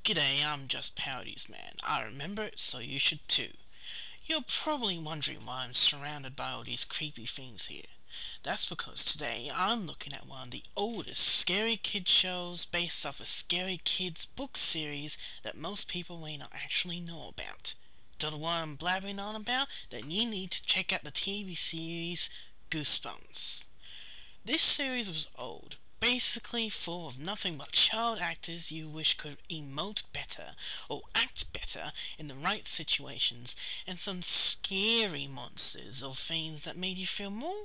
G'day, I'm Just Parodies Man. I remember it, so you should too. You're probably wondering why I'm surrounded by all these creepy things here. That's because today I'm looking at one of the oldest scary kid shows based off a scary kids book series that most people may not actually know about. To the one I'm blabbering on about, then you need to check out the TV series Goosebumps. This series was old, basically full of nothing but child actors you wish could emote better or act better in the right situations, and some scary monsters or things that made you feel more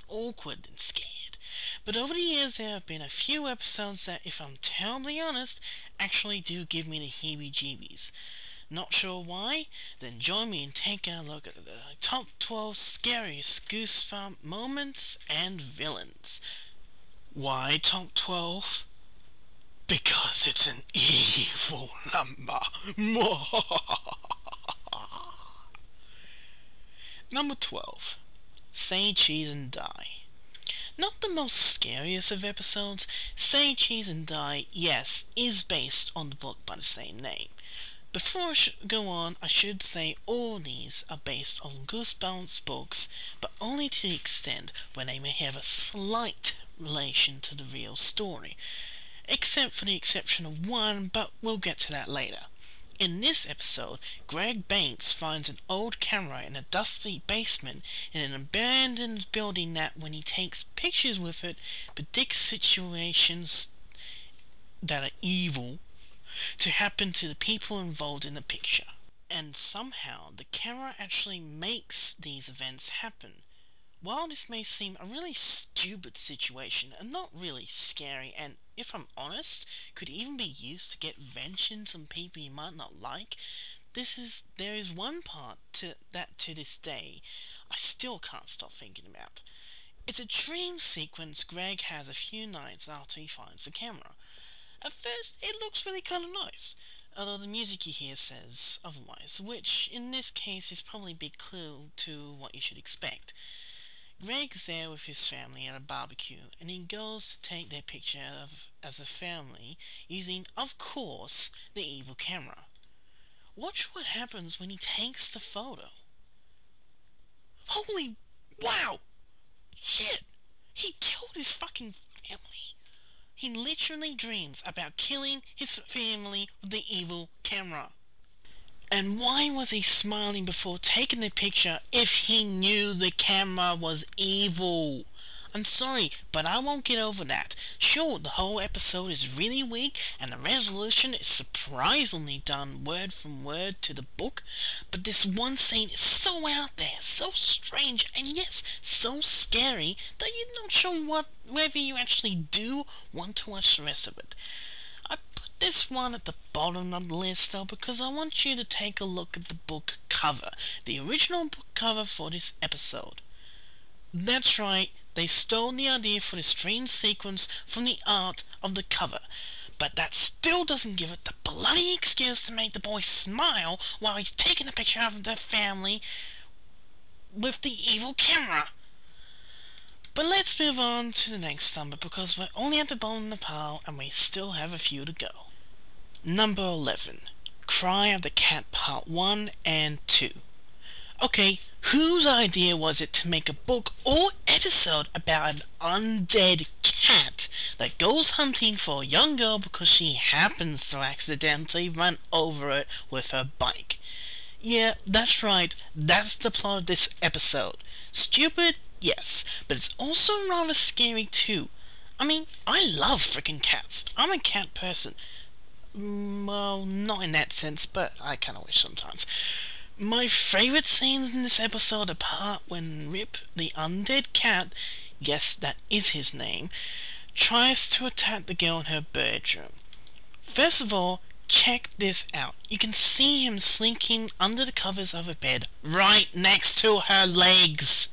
awkward than scared. But over the years there have been a few episodes that, if I'm terribly honest, actually do give me the heebie-jeebies. Not sure why? Then join me and take a look at the top 12 scariest Goosebump moments and villains. Why top 12? Because it's an evil number. Number 12. Say Cheese and Die. Not the most scariest of episodes, Say Cheese and Die, yes, is based on the book by the same name. Before I go on, I should say all these are based on Goosebumps books, but only to the extent where they may have a slight relation to the real story, except for the exception of one, but we'll get to that later. In this episode, Greg Banks finds an old camera in a dusty basement in an abandoned building that, when he takes pictures with it, predicts situations that are evil to happen to the people involved in the picture. And somehow the camera actually makes these events happen. While this may seem a really stupid situation and not really scary, and if I'm honest, could even be used to get vengeance on people you might not like, there is one part that to this day I still can't stop thinking about. It's a dream sequence Greg has a few nights after he finds the camera. At first, it looks really kind of nice, although the music you hear says otherwise, which in this case is probably a big clue to what you should expect. Greg's there with his family at a barbecue, and he goes to take their picture as a family using, of course, the evil camera. Watch what happens when he takes the photo. Holy wow! Shit! He killed his fucking family? He literally dreams about killing his family with the evil camera. And why was he smiling before taking the picture if he knew the camera was evil? I'm sorry, but I won't get over that. Sure, the whole episode is really weak, and the resolution is surprisingly done word from word to the book, but this one scene is so out there, so strange, and yes, so scary, that you're not sure whether you actually do want to watch the rest of it. I put this one at the bottom of the list though, because I want you to take a look at the book cover, the original book cover for this episode. That's right, they stole the idea for this dream sequence from the art of the cover, but that still doesn't give it the bloody excuse to make the boy smile while he's taking a picture of their family with the evil camera. But let's move on to the next number, because we're only at the bottom of the pile and we still have a few to go. Number 11. Cry of the Cat Part 1 and 2. Okay, whose idea was it to make a book or episode about an undead cat that goes hunting for a young girl because she happens to accidentally run over it with her bike? Yeah, that's right, that's the plot of this episode. Stupid? Yes, but it's also rather scary too. I mean, I love freaking cats. I'm a cat person. Well, not in that sense, but I kinda wish sometimes. My favourite scenes in this episode are part when Rip, the undead cat, yes, that is his name, tries to attack the girl in her bedroom. First of all, check this out. You can see him slinking under the covers of her bed, right next to her legs.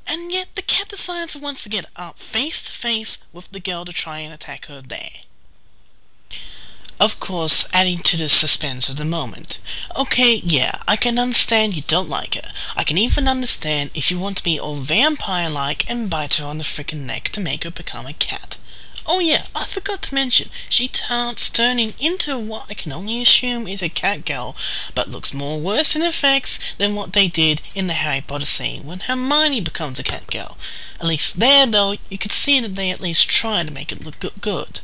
And yet the cat decides he wants to get up face to face with the girl to try and attack her there. Of course, adding to the suspense of the moment. Okay, yeah, I can understand you don't like her. I can even understand if you want to be all vampire-like and bite her on the frickin' neck to make her become a cat. Oh yeah, I forgot to mention, she starts turning into what I can only assume is a cat girl, but looks more worse in effects than what they did in the Harry Potter scene when Hermione becomes a cat girl. At least there, though, you could see that they at least try to make it look good.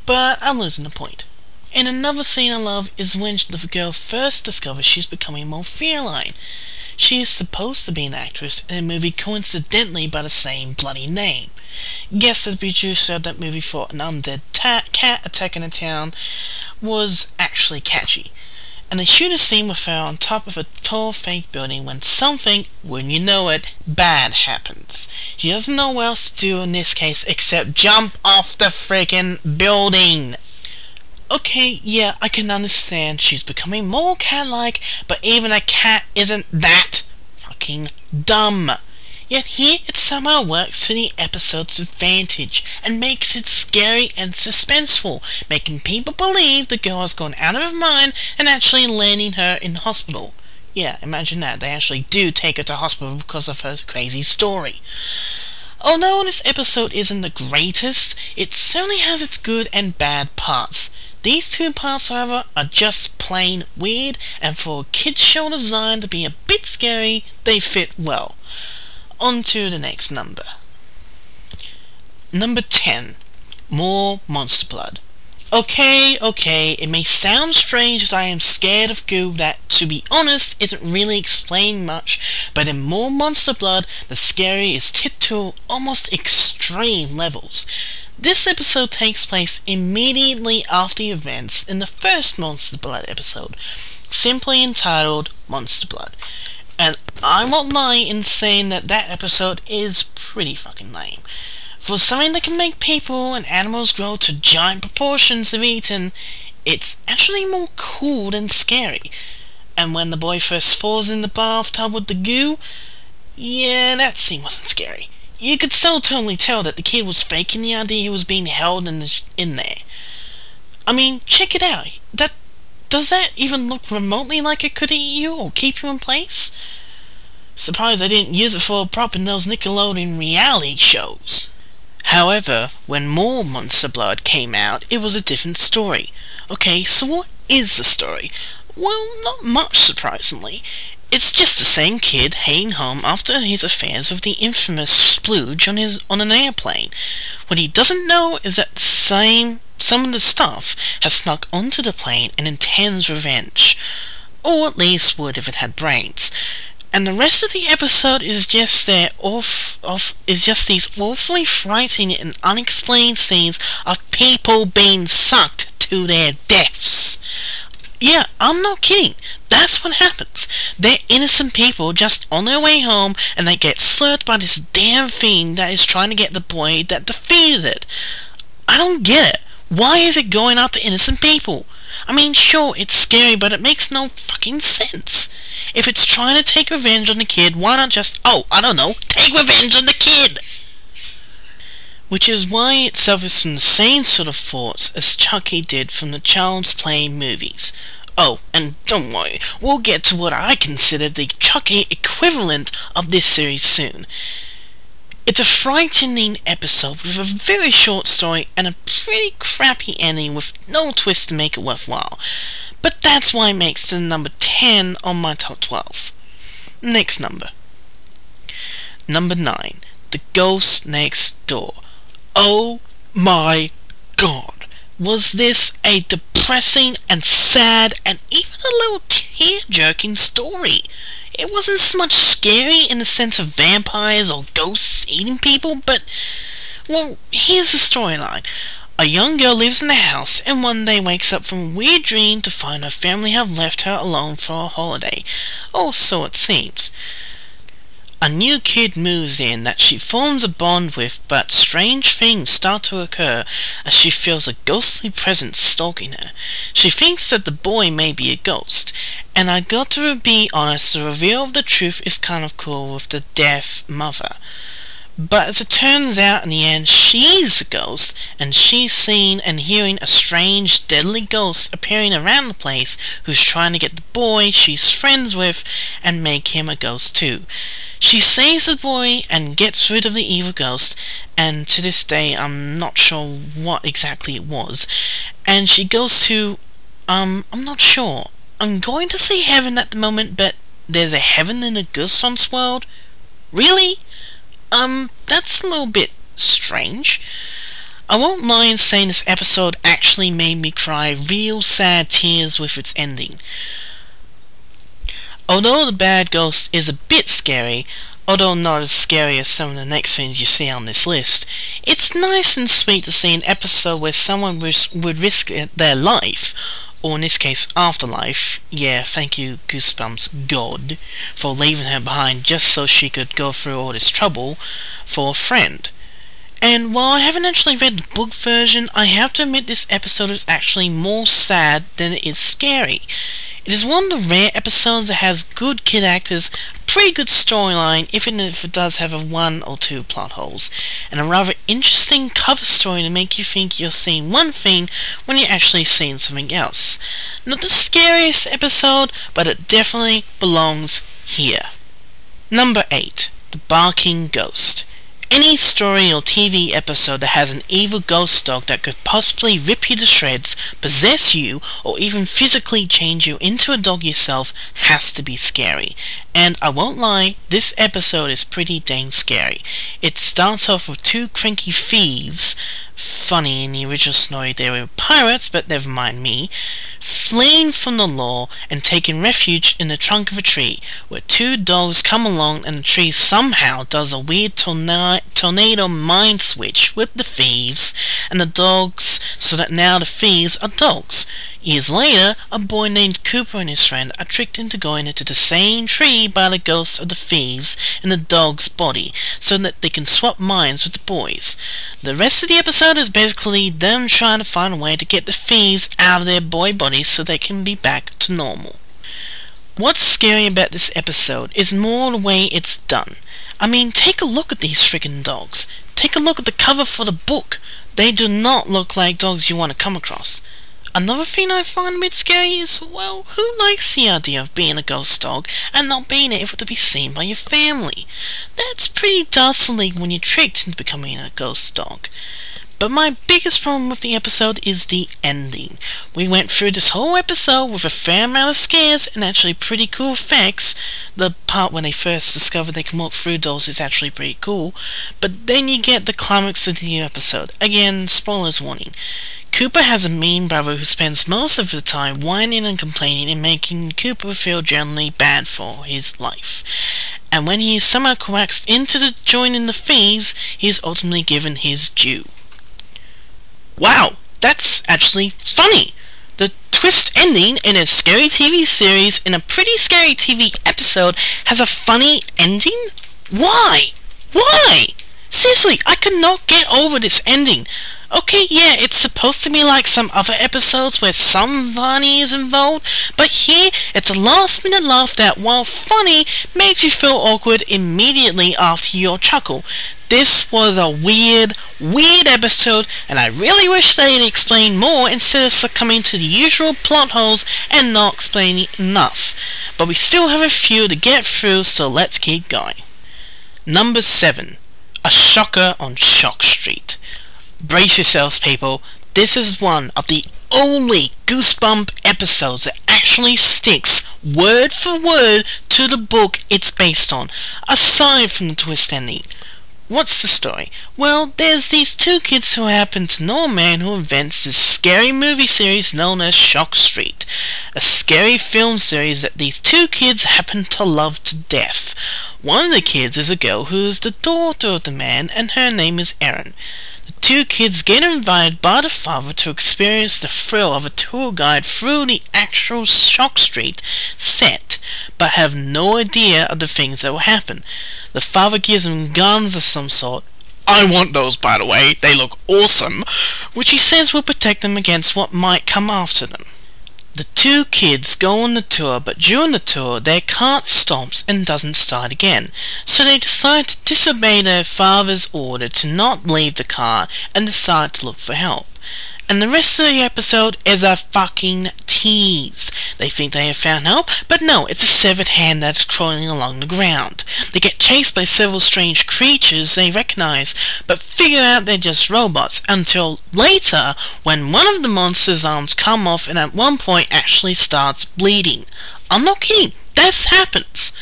But I'm losing the point. And another scene I love is when the girl first discovers she's becoming more feline. She is supposed to be an actress in a movie coincidentally by the same bloody name. Guess the producer of that movie thought an undead cat attacking a town was actually catchy. And they shoot a scene with her on top of a tall fake building when something, wouldn't you know it, bad happens. She doesn't know what else to do in this case except jump off the freaking building. Okay, yeah, I can understand she's becoming more cat-like, but even a cat isn't that fucking dumb. Yet here it somehow works to the episode's advantage and makes it scary and suspenseful, making people believe the girl has gone out of her mind and actually landing her in hospital. Yeah, imagine that, they actually do take her to hospital because of her crazy story. Although this episode isn't the greatest, it certainly has its good and bad parts. These two parts, however, are just plain weird, and for a kids show designed to be a bit scary, they fit well. On to the next number. Number 10. More monster blood. Okay, it may sound strange that I am scared of goo that, to be honest, isn't really explained much, but in More Monster Blood, the scary is tipped to almost extreme levels. This episode takes place immediately after the events in the first Monster Blood episode, simply entitled Monster Blood. And I won't lie in saying that episode is pretty fucking lame. For something that can make people and animals grow to giant proportions of eaten, it's actually more cool than scary. And when the boy first falls in the bathtub with the goo, yeah, that scene wasn't scary. You could so totally tell that the kid was faking the idea he was being held in there. I mean, check it out. Does that even look remotely like it could eat you or keep you in place? Surprised I didn't use it for a prop in those Nickelodeon reality shows. However, when More Monster Blood came out, it was a different story. Okay, so what is the story? Well, not much, surprisingly. It's just the same kid heading home after his affairs with the infamous splooge on an airplane. What he doesn't know is that some of the stuff has snuck onto the plane and intends revenge. Or at least would if it had brains. And the rest of the episode is just these awfully frightening and unexplained scenes of people being sucked to their deaths. Yeah, I'm not kidding. That's what happens. They're innocent people just on their way home, and they get slurred by this damn thing that is trying to get the boy that defeated it. I don't get it. Why is it going after innocent people? I mean, sure, it's scary, but it makes no fucking sense. If it's trying to take revenge on the kid, why not just, take revenge on the kid? Which is why it suffers from the same sort of thoughts as Chucky did from the Child's Play movies. Oh, and don't worry, we'll get to what I consider the Chucky equivalent of this series soon. It's a frightening episode with a very short story and a pretty crappy ending with no twist to make it worthwhile. But that's why it makes it to number 10 on my top 12. Next number. Number 9. The Ghost Next Door. Oh my god. Was this a depressing and sad and even a little tear-jerking story? It wasn't so much scary in the sense of vampires or ghosts eating people, but, well, here's the storyline. A young girl lives in the house and one day wakes up from a weird dream to find her family have left her alone for a holiday. Or so it seems. A new kid moves in that she forms a bond with, but strange things start to occur as she feels a ghostly presence stalking her. She thinks that the boy may be a ghost, and I got to be honest, the reveal of the truth is kind of cool with the deaf mother. But as it turns out, in the end, she's a ghost, and she's seen and hearing a strange, deadly ghost appearing around the place who's trying to get the boy she's friends with and make him a ghost too. She saves the boy and gets rid of the evil ghost, and to this day I'm not sure what exactly it was. And she goes to, I'm not sure. I'm going to say heaven at the moment, but there's a heaven in the Goosebumps world? Really? That's a little bit strange. I won't lie in saying this episode actually made me cry real sad tears with its ending. Although the bad ghost is a bit scary, although not as scary as some of the next things you see on this list, it's nice and sweet to see an episode where someone would risk their life, or in this case afterlife. Yeah, thank you Goosebumps God for leaving her behind just so she could go through all this trouble for a friend. And while I haven't actually read the book version, I have to admit this episode is actually more sad than it is scary. It is one of the rare episodes that has good kid actors, pretty good storyline, even if it does have a one or two plot holes, and a rather interesting cover story to make you think you're seeing one thing when you're actually seeing something else. Not the scariest episode, but it definitely belongs here. Number 8. The Barking Ghost. Any story or TV episode that has an evil ghost dog that could possibly rip you to shreds, possess you, or even physically change you into a dog yourself has to be scary. And I won't lie, this episode is pretty dang scary. It starts off with two cranky thieves, funny in the original story they were pirates, but never mind me, fleeing from the law and taking refuge in the trunk of a tree, where two dogs come along and the tree somehow does a weird tornado mind switch with the thieves and the dogs, so that now the thieves are dogs. Years later, a boy named Cooper and his friend are tricked into going into the same tree by the ghosts of the thieves in the dog's body, so that they can swap minds with the boys. The rest of the episode is basically them trying to find a way to get the thieves out of their boy bodies so they can be back to normal. What's scary about this episode is more the way it's done. I mean, take a look at these freaking dogs. Take a look at the cover for the book. They do not look like dogs you want to come across. Another thing I find a bit scary is, well, who likes the idea of being a ghost dog and not being able to be seen by your family? That's pretty dastardly when you're tricked into becoming a ghost dog. But my biggest problem with the episode is the ending. We went through this whole episode with a fair amount of scares and actually pretty cool effects. The part when they first discover they can walk through doors is actually pretty cool. But then you get the climax of the episode. Again, spoilers warning. Cooper has a mean brother who spends most of the time whining and complaining and making Cooper feel generally bad for his life. And when he is somehow coaxed into joining the thieves, he is ultimately given his due. Wow, that's actually funny! The twist ending in a scary TV series in a pretty scary TV episode has a funny ending? Why? Why? Seriously, I could not get over this ending. Okay, yeah, it's supposed to be like some other episodes where some funny is involved, but here it's a last minute laugh that, while funny, makes you feel awkward immediately after your chuckle. This was a weird episode, and I really wish they'd explain more instead of succumbing to the usual plot holes and not explaining enough. But we still have a few to get through, so let's keep going. Number 7. A Shocker on Shock Street. Brace yourselves, people. This is one of the only Goosebump episodes that actually sticks word for word to the book it's based on, aside from the twist ending. What's the story? Well, there's these two kids who happen to know a man who invents this scary movie series known as Shock Street, a scary film series that these two kids happen to love to death. One of the kids is a girl who is the daughter of the man, and her name is Erin. The two kids get invited by the father to experience the thrill of a tour guide through the actual Shock Street set, but have no idea of the things that will happen. The father gives them guns of some sort. I want those, by the way, they look awesome, which he says will protect them against what might come after them. The two kids go on the tour, but during the tour their cart stops and doesn't start again, so they decide to disobey their father's order to not leave the car and decide to look for help. And the rest of the episode is a fucking tease. They think they have found help, but no, it's a severed hand that is crawling along the ground. They get chased by several strange creatures they recognize, but figure out they're just robots, until later, when one of the monster's arms come off and at one point actually starts bleeding. I'm not kidding. This happens.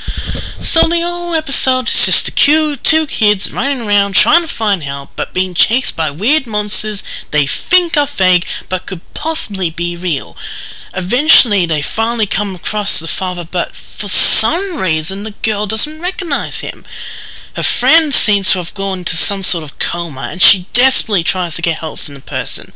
So the whole episode is just two kids running around trying to find help, but being chased by weird monsters they think are fake but could possibly be real. Eventually they finally come across the father, but for some reason the girl doesn't recognize him. Her friend seems to have gone into some sort of coma, and she desperately tries to get help from the person.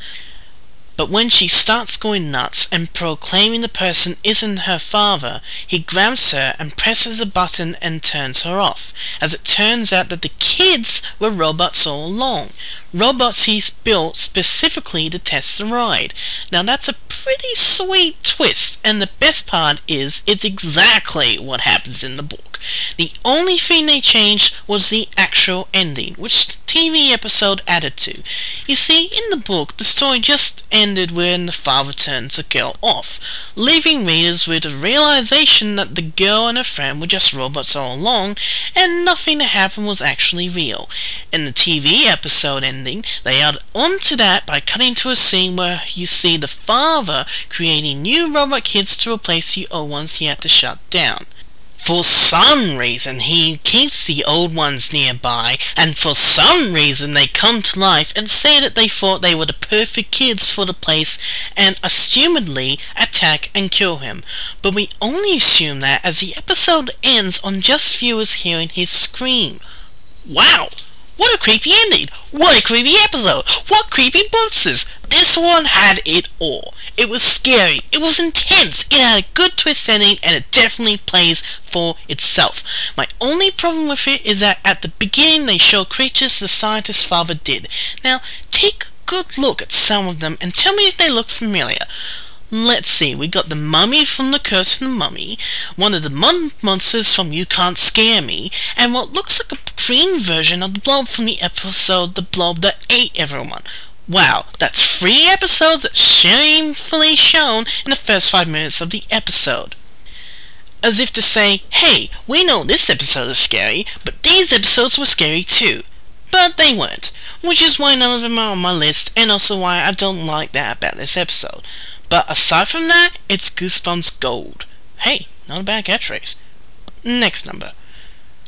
But when she starts going nuts and proclaiming the person isn't her father, he grabs her and presses a button and turns her off, as it turns out that the kids were robots all along. Robots he's built specifically to test the ride. Now that's a pretty sweet twist, and the best part is it's exactly what happens in the book. The only thing they changed was the actual ending, which the TV episode added to. You see, in the book, the story just ended when the father turns the girl off, leaving readers with a realization that the girl and her friend were just robots all along, and nothing that happened was actually real. In the TV episode ending, they added on to that by cutting to a scene where you see the father creating new robot kids to replace the old ones he had to shut down. For some reason he keeps the old ones nearby, and for some reason they come to life and say that they thought they were the perfect kids for the place and assumedly attack and kill him. But we only assume that as the episode ends on just viewers hearing his scream. Wow! What a creepy ending! What a creepy episode! What creepy monsters! This one had it all. It was scary, it was intense, it had a good twist ending, and it definitely plays for itself. My only problem with it is that at the beginning they show creatures the scientist's father did. Now, take a good look at some of them and tell me if they look familiar. Let's see, we got the mummy from The Curse of the Mummy, one of the monsters from You Can't Scare Me, and what looks like a green version of the blob from the episode The Blob That Ate Everyone. Wow, that's 3 episodes that's shamefully shown in the first 5 minutes of the episode. As if to say, hey, we know this episode is scary, but these episodes were scary too. But they weren't, which is why none of them are on my list, and also why I don't like that about this episode. But aside from that, it's Goosebumps Gold. Hey, not a bad catchphrase. Next number.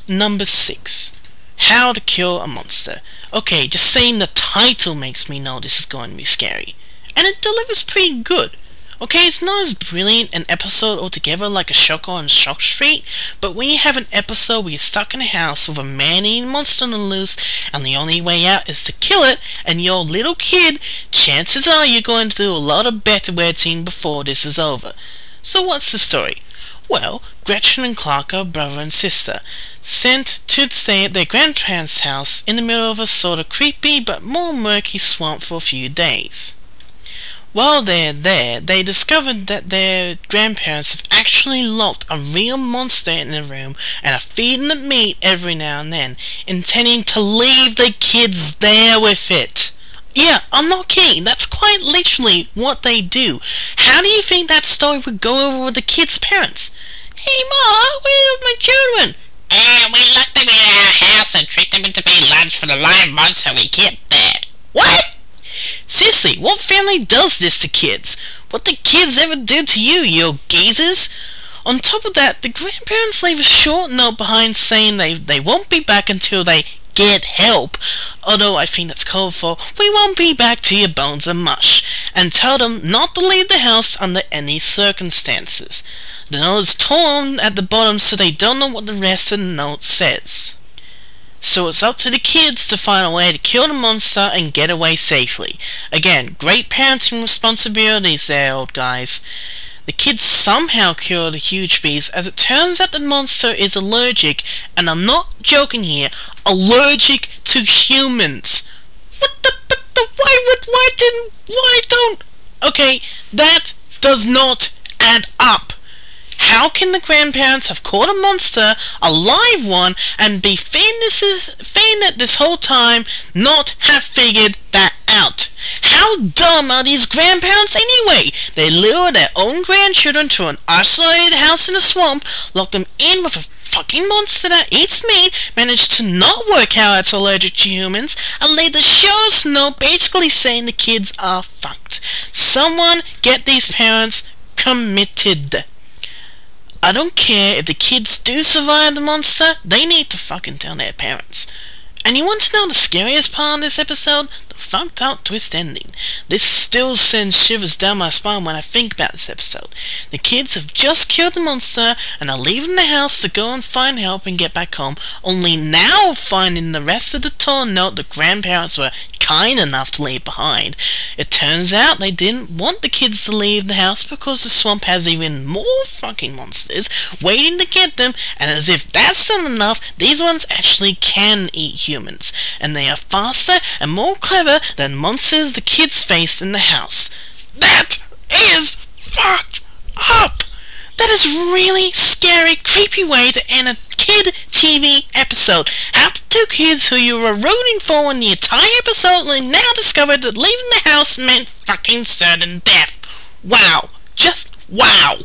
Number 6. How to Kill a Monster. Okay, just saying the title makes me know this is going to be scary. And it delivers pretty good. Okay, it's not as brilliant an episode altogether like a Shocker on Shock Street, but when you have an episode where you're stuck in a house with a man-eating monster on the loose, and the only way out is to kill it, and you're a little kid, chances are you're going to do a lot of bedwetting before this is over. So what's the story? Well, Gretchen and Clark are brother and sister, sent to stay at their grandparents' house in the middle of a sort of creepy but more murky swamp for a few days. While they're there, they discovered that their grandparents have actually locked a real monster in the room and are feeding it meat every now and then, intending to leave the kids there with it. Yeah, I'm not kidding, that's quite literally what they do. How do you think that story would go over with the kids' parents? Hey Ma, where are my children? We locked them in our house and tricked them into being lunch for the live monster we kept there. What? Seriously, what family does this to kids? What did kids ever do to you, you geezers? On top of that, the grandparents leave a short note behind saying they won't be back until they get help, although I think that's code for we won't be back till your bones are mush, and tell them not to leave the house under any circumstances. The note is torn at the bottom so they don't know what the rest of the note says. So it's up to the kids to find a way to kill the monster and get away safely. Again, great parenting responsibilities there, old guys. The kids somehow kill the huge beast, as it turns out the monster is allergic, and I'm not joking here, allergic to humans. Why don't... Okay, that does not add up. How can the grandparents have caught a monster, a live one, and be feigning it this whole time, not have figured that out? How dumb are these grandparents anyway? They lure their own grandchildren to an isolated house in a swamp, lock them in with a fucking monster that eats meat, manage to not work out it's allergic to humans, and laid the show's note basically saying the kids are fucked. Someone get these parents committed. I don't care if the kids do survive the monster, they need to fucking tell their parents. And you want to know the scariest part of this episode? The fucked up twist ending. This still sends shivers down my spine when I think about this episode. The kids have just killed the monster and are leaving the house to go and find help and get back home, only now finding the rest of the torn note the grandparents were kind enough to leave behind. It turns out they didn't want the kids to leave the house because the swamp has even more fucking monsters waiting to get them, and as if that's not enough, these ones actually can eat humans, and they are faster and more clever than monsters the kids face in the house. That is fucked up! That is really scary, creepy way to end a kid TV episode. Have the two kids who you were rooting for in the entire episode now discovered that leaving the house meant fucking certain death. Wow. Just wow.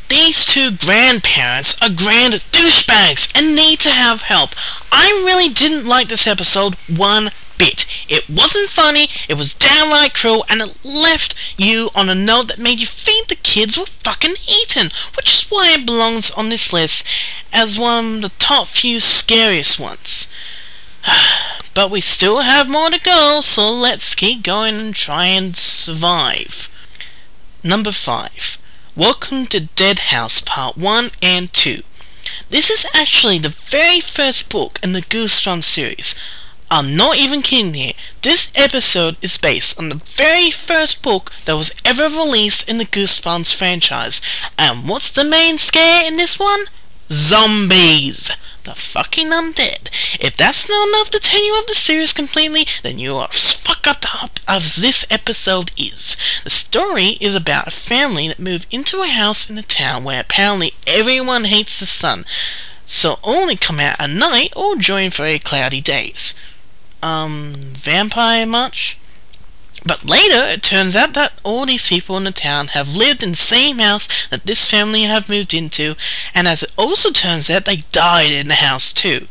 These two grandparents are grand douchebags and need to have help. I really didn't like this episode one bit. It wasn't funny, it was downright cruel, and it left you on a note that made you think the kids were fucking eaten, which is why it belongs on this list as one of the top few scariest ones. But we still have more to go, so let's keep going and try and survive. Number 5. Welcome to Dead House Part 1 and 2. This is actually the very first book in the Goosebumps series. I'm not even kidding here. This episode is based on the very first book that was ever released in the Goosebumps franchise. And what's the main scare in this one? Zombies! The fucking undead. If that's not enough to turn you off the series completely, then you are as fucked up as this episode is. The story is about a family that moved into a house in a town where apparently everyone hates the sun, so only come out at night or during very cloudy days. Vampire much? But later it turns out that all these people in the town have lived in the same house that this family have moved into, and as it also turns out they died in the house too.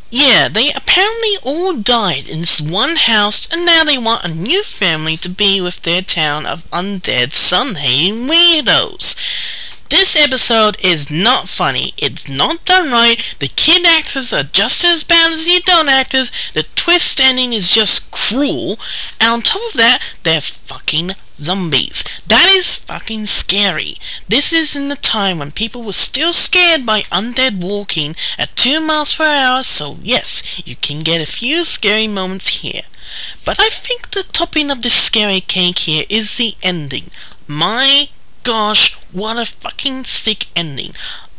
Yeah, they apparently all died in this one house, and now they want a new family to be with their town of undead sun-hating weirdos. This episode is not funny, it's not done right, the kid actors are just as bad as the adult actors, the twist ending is just cruel, and on top of that, they're fucking zombies. That is fucking scary. This is in the time when people were still scared by undead walking at 2 miles per hour, so yes, you can get a few scary moments here. But I think the topping of this scary cake here is the ending. My gosh, what a fucking sick ending.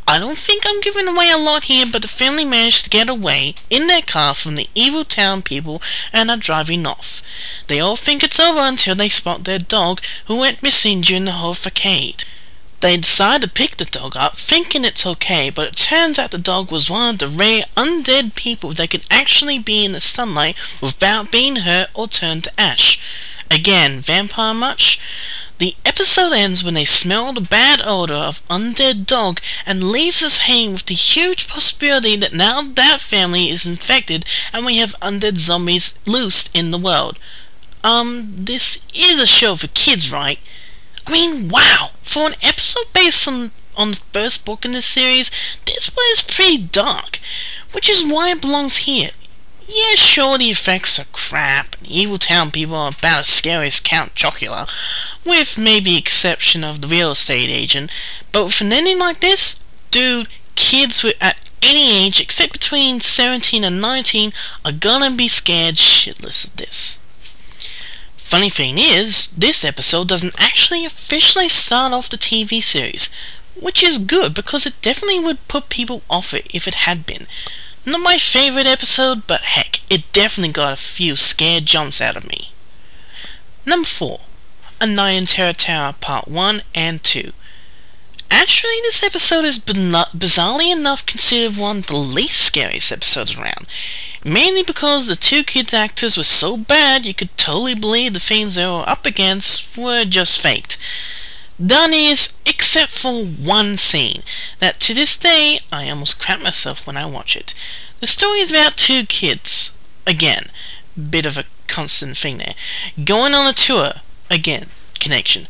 I don't think I'm giving away a lot here, but the family managed to get away in their car from the evil town people and are driving off. They all think it's over until they spot their dog, who went missing during the whole facade. They decide to pick the dog up, thinking it's okay, but it turns out the dog was one of the rare undead people that could actually be in the sunlight without being hurt or turned to ash. Again, vampire much? The episode ends when they smell the bad odor of undead dog and leaves us hanging with the huge possibility that now that family is infected and we have undead zombies loosed in the world. This is a show for kids, right? I mean, wow! For an episode based on the first book in this series, this one is pretty dark, which is why it belongs here. Yeah, sure, the effects are crap, and the evil town people are about as scary as Count Chocula, with maybe exception of the real estate agent, but with an ending like this, dude, kids at any age except between 17 and 19 are gonna be scared shitless of this. Funny thing is, this episode doesn't actually officially start off the TV series, which is good because it definitely would put people off it if it had been. Not my favourite episode, but heck, it definitely got a few scared jumps out of me. Number 4. A Night in Terror Tower Part 1 and 2. Actually, this episode is bizarrely enough considered one of the least scariest episodes around. Mainly because the two kids actors were so bad you could totally believe the things they were up against were just faked. Done is, except for one scene, that to this day I almost crap myself when I watch it. The story is about two kids, again, bit of a constant thing there, going on a tour, again, connection,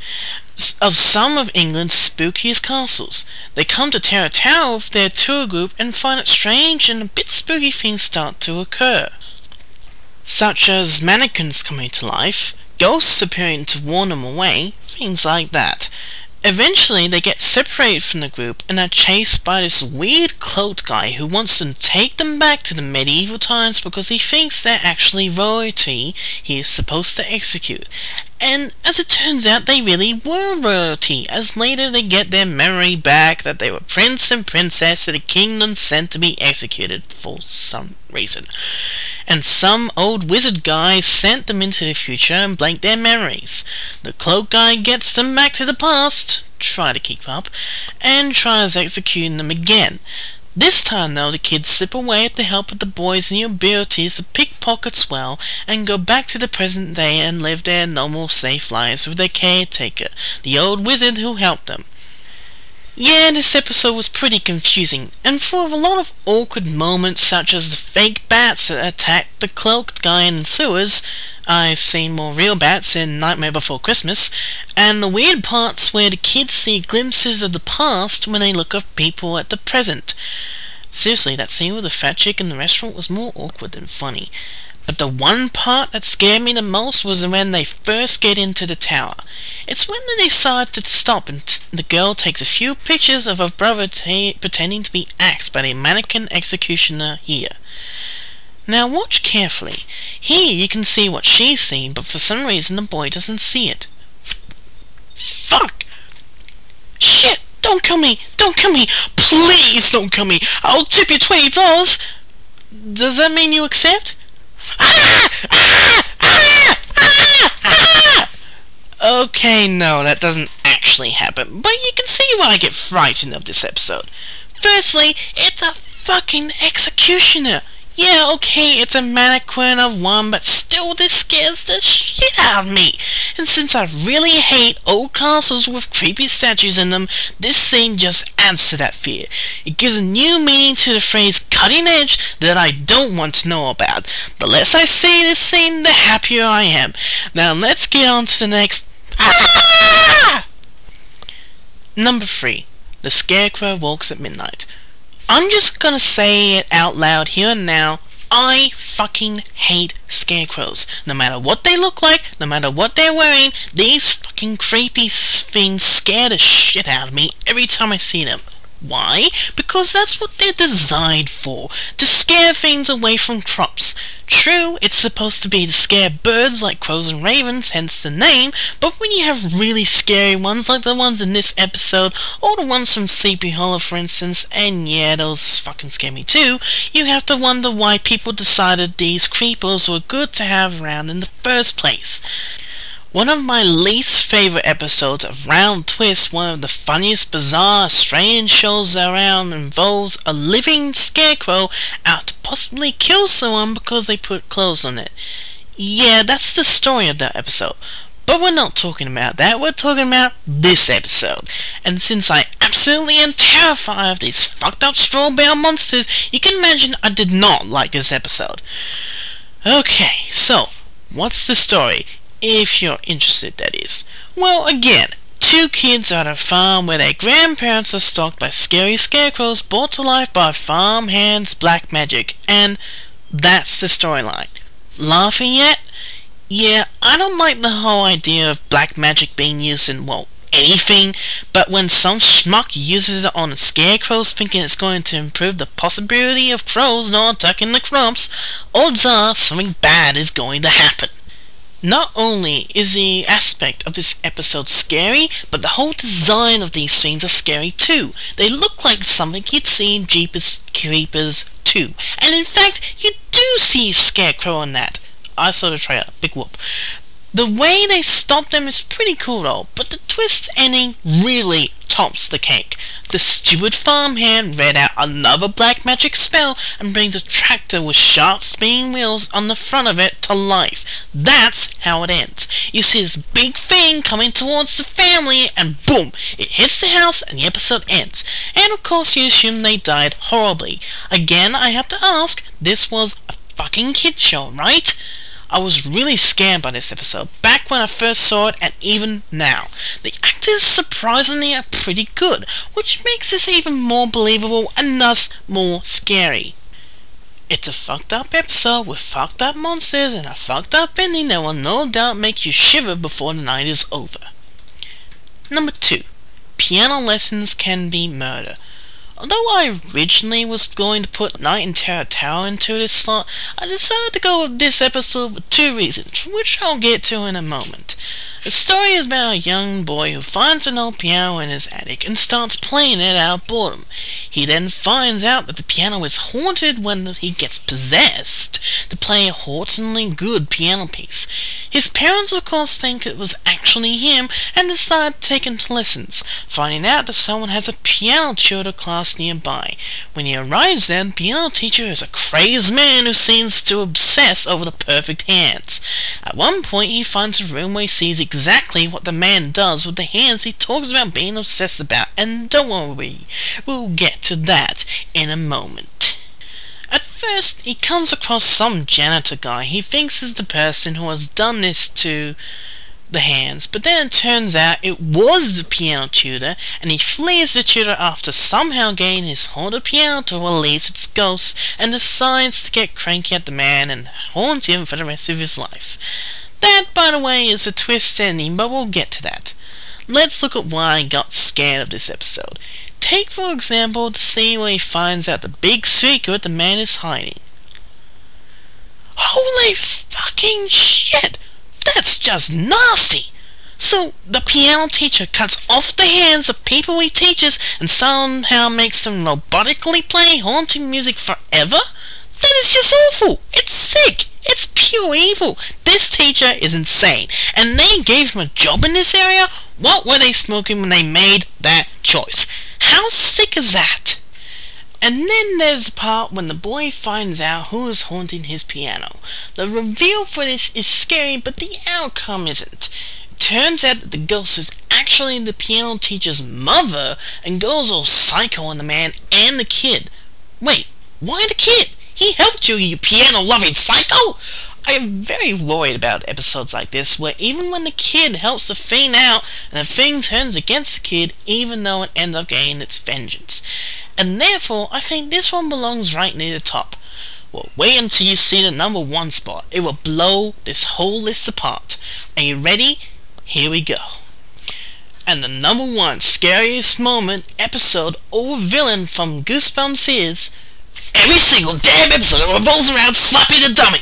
of some of England's spookiest castles. They come to Terror Tower with their tour group and find it strange and a bit spooky things start to occur, such as mannequins coming to life, ghosts appearing to warn them away, things like that. Eventually they get separated from the group and are chased by this weird cloaked guy who wants to take them back to the medieval times because he thinks they're actually royalty he is supposed to execute. And as it turns out, they really were royalty, as later they get their memory back that they were prince and princess that a kingdom sent to be executed for some reason. And some old wizard guy sent them into the future and blanked their memories. The cloak guy gets them back to the past, try to keep up, and tries executing them again. This time though, the kids slip away with the help of the boys' new abilities to pickpockets well and go back to the present day and live their normal safe lives with their caretaker, the old wizard who helped them. Yeah, this episode was pretty confusing, and full of a lot of awkward moments such as the fake bats that attacked the cloaked guy in the sewers. I've seen more real bats in Nightmare Before Christmas, and the weird parts where the kids see glimpses of the past when they look at people at the present. Seriously, that scene with the fat chick in the restaurant was more awkward than funny. But the one part that scared me the most was when they first get into the tower. It's when they decide to stop and the girl takes a few pictures of her brother pretending to be axed by the mannequin executioner here. Now watch carefully. Here you can see what she's seen, but for some reason the boy doesn't see it. Fuck! Shit! Don't kill me! Don't kill me! Please don't kill me! I'll tip you $20! Does that mean you accept? Okay, no, that doesn't actually happen, but you can see why I get frightened of this episode. Firstly, it's a fucking executioner. Yeah, okay, it's a mannequin of one, but still this scares the shit out of me. And since I really hate old castles with creepy statues in them, this scene just adds to that fear. It gives a new meaning to the phrase cutting edge that I don't want to know about. The less I see this scene, the happier I am. Now let's get on to the next... Number 3. The Scarecrow Walks at Midnight. I'm just gonna say it out loud here and now. I fucking hate scarecrows. No matter what they look like, no matter what they're wearing, these fucking creepy things scare the shit out of me every time I see them. Why? Because that's what they're designed for, to scare things away from crops. True, it's supposed to be to scare birds like crows and ravens, hence the name, but when you have really scary ones like the ones in this episode, or the ones from Sleepy Hollow for instance, and yeah, those fucking scare me too, you have to wonder why people decided these creepers were good to have around in the first place. One of my least favorite episodes of Round Twist, one of the funniest, bizarre, strange shows around, involves a living scarecrow out to possibly kill someone because they put clothes on it. Yeah, that's the story of that episode. But we're not talking about that, we're talking about this episode. And since I absolutely am terrified of these fucked up straw bale monsters, you can imagine I did not like this episode. Okay, so, what's the story? If you're interested, that is. Well, again, two kids are at a farm where their grandparents are stalked by scary scarecrows brought to life by farmhands' black magic, and that's the storyline. Laughing yet? Yeah, I don't like the whole idea of black magic being used in, well, anything, but when some schmuck uses it on scarecrows thinking it's going to improve the possibility of crows not attacking the crops, odds are something bad is going to happen. Not only is the aspect of this episode scary, but the whole design of these things are scary too. They look like something you'd see in Jeepers Creepers 2. And in fact, you do see Scarecrow in that. I saw the trailer. Big whoop. The way they stop them is pretty cool though, but the twist ending really tops the cake. The stupid farmhand read out another black magic spell and brings a tractor with sharp spinning wheels on the front of it to life. That's how it ends. You see this big thing coming towards the family and boom, it hits the house and the episode ends. And of course you assume they died horribly. Again, I have to ask, this was a fucking kid show, right? I was really scared by this episode, back when I first saw it and even now. The actors surprisingly are pretty good, which makes this even more believable and thus more scary. It's a fucked up episode with fucked up monsters and a fucked up ending that will no doubt make you shiver before the night is over. Number 2. Piano lessons can be murder. Although I originally was going to put Night in Terror Tower into this slot, I decided to go with this episode for 2 reasons, which I'll get to in a moment. The story is about a young boy who finds an old piano in his attic and starts playing it out of boredom. He then finds out that the piano is haunted when he gets possessed to play a hauntingly good piano piece. His parents of course think it was actually him and decide to take him to lessons, finding out that someone has a piano tutor class nearby. When he arrives there, the piano teacher is a crazed man who seems to obsess over the perfect hands. At one point he finds a room where he sees exactly what the man does with the hands he talks about being obsessed about, and don't worry, we'll get to that in a moment. At first, he comes across some janitor guy he thinks is the person who has done this to the hands, but then it turns out it was the piano tutor, and he flees the tutor after somehow getting his haunted piano to release its ghost, and decides to get cranky at the man and haunt him for the rest of his life. That, by the way, is a twist ending, but we'll get to that. Let's look at why I got scared of this episode. Take, for example, the scene where he finds out the big secret the man is hiding. Holy fucking shit! That's just nasty! So, the piano teacher cuts off the hands of people he teaches and somehow makes them robotically play haunting music forever? That is just awful! It's sick! It's pure evil! This teacher is insane, and they gave him a job in this area? What were they smoking when they made that choice? How sick is that? And then there's the part when the boy finds out who is haunting his piano. The reveal for this is scary, but the outcome isn't. It turns out that the ghost is actually the piano teacher's mother and goes all psycho on the man and the kid. Wait, why the kid? He helped you, you piano-loving psycho! I am very worried about episodes like this, where even when the kid helps the thing out, and the thing turns against the kid, even though it ends up getting its vengeance. And therefore, I think this one belongs right near the top. Well, wait until you see the number 1 spot. It will blow this whole list apart. Are you ready? Here we go. And the number 1 scariest moment, episode, or villain from Goosebumps is every single damn episode revolves around Slappy the Dummy.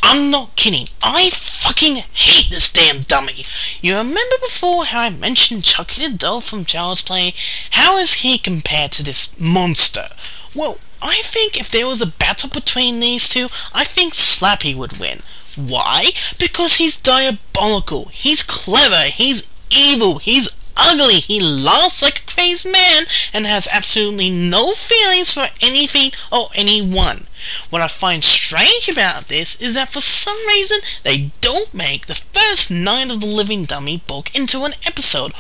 I'm not kidding. I fucking hate this damn dummy. You remember before how I mentioned Chucky the Doll from Child's Play? How is he compared to this monster? Well, I think if there was a battle between these two, I think Slappy would win. Why? Because he's diabolical. He's clever. He's evil. He's ugly. He laughs like a crazed man and has absolutely no feelings for anything or anyone. What I find strange about this is that for some reason they don't make the first Night of the Living Dummy book into an episode.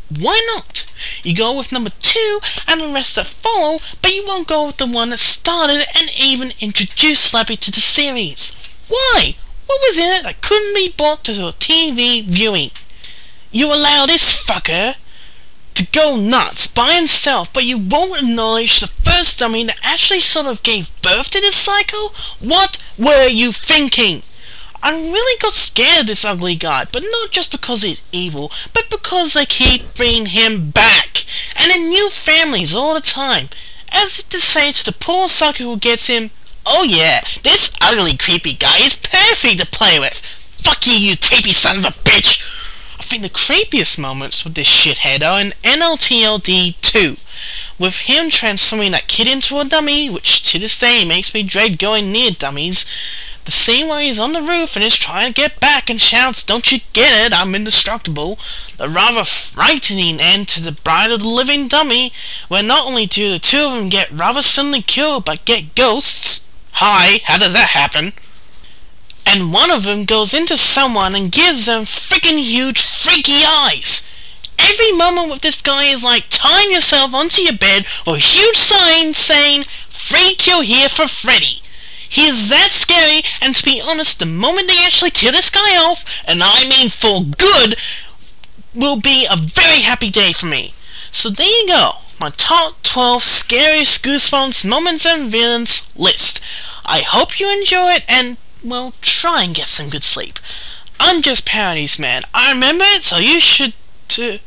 Why not? You go with number 2 and the rest that follow, but you won't go with the one that started and even introduced Slappy to the series. Why? What was in it that couldn't be brought to a TV viewing? You allow this fucker to go nuts by himself, but you won't acknowledge the first dummy that actually sort of gave birth to this psycho? What were you thinking? I really got scared of this ugly guy, but not just because he's evil, but because they keep bringing him back, and in new families all the time, as if to say to the poor sucker who gets him, oh yeah, this ugly creepy guy is perfect to play with. Fuck you, you creepy son of a bitch! I think the creepiest moments with this shithead are in NLTLD 2, with him transforming that kid into a dummy, which to this day makes me dread going near dummies. The scene where he's on the roof and is trying to get back and shouts, "Don't you get it? I'm indestructible." The rather frightening end to the Bride of the Living Dummy, where not only do the two of them get rather suddenly killed but get ghosts. Hi, how does that happen? And one of them goes into someone and gives them freaking huge freaky eyes. Every moment with this guy is like tying yourself onto your bed with a huge sign saying, "Free kill here for Freddy." He is that scary, and to be honest, the moment they actually kill this guy off, and I mean for good, will be a very happy day for me. So there you go, my top 12 scariest Goosebumps moments and villains list. I hope you enjoy it, and, well, try and get some good sleep. I'm just Parodies Man. I remember it, so you should too.